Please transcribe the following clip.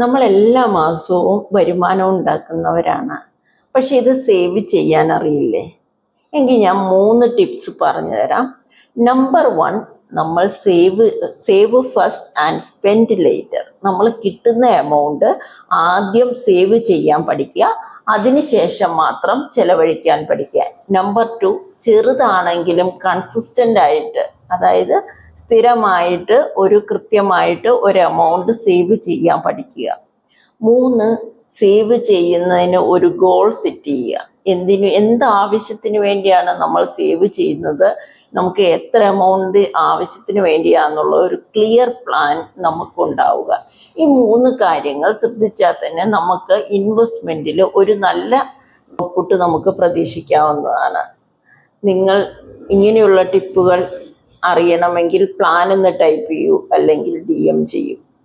നമ്മൾ എല്ലാ മാസവും വരുമാനം ഉണ്ടാക്കുന്നവരാണ്. പക്ഷെ ഇത് സേവ് ചെയ്യാൻ അറിയില്ലേ? എങ്കിൽ ഞാൻ 3 ടിപ്സ് പറഞ്ഞു തരാം. നമ്പർ 1, നമ്മൾ save first and spend later. നമ്മൾ കിട്ടുന്ന എമൗണ്ട് ആദ്യം സേവ് ചെയ്യാൻ പഠിക്കുക, അതിനുശേഷം മാത്രം ചെലവഴിക്കാൻ പഠിക്കുക. നമ്പർ 2, ചെറുതാണെങ്കിലും കൺസിസ്റ്റൻ്റ് ആയിട്ട്, അതായത് സ്ഥിരമായിട്ട് കൃത്യമായിട്ട് ഒരു എമൗണ്ട് സേവ് ചെയ്യാൻ പഠിക്കുക. 3, സേവ് ചെയ്യുന്നതിന് ഒരു ഗോൾ സെറ്റ് ചെയ്യുക. എന്ത് ആവശ്യത്തിന് വേണ്ടിയാണ് നമ്മൾ സേവ് ചെയ്യുന്നത്, നമുക്ക് എത്ര എമൗണ്ട് ആവശ്യത്തിന് വേണ്ടിയാണെന്നുള്ള ഒരു ക്ലിയർ പ്ലാൻ നമുക്കുണ്ടാവുക. ഈ 3 കാര്യങ്ങൾ ശ്രദ്ധിച്ചാൽ തന്നെ നമുക്ക് ഇൻവെസ്റ്റ്മെൻറ്റിൽ ഒരു നല്ല ഔട്ട്പുട്ട് നമുക്ക് പ്രതീക്ഷിക്കാവുന്നതാണ്. നിങ്ങൾ ഇങ്ങനെയുള്ള ടിപ്പുകൾ അറിയണമെങ്കിൽ പ്ലാൻ എന്ന് ടൈപ്പ് ചെയ്യൂ, അല്ലെങ്കിൽ DM ചെയ്യൂ.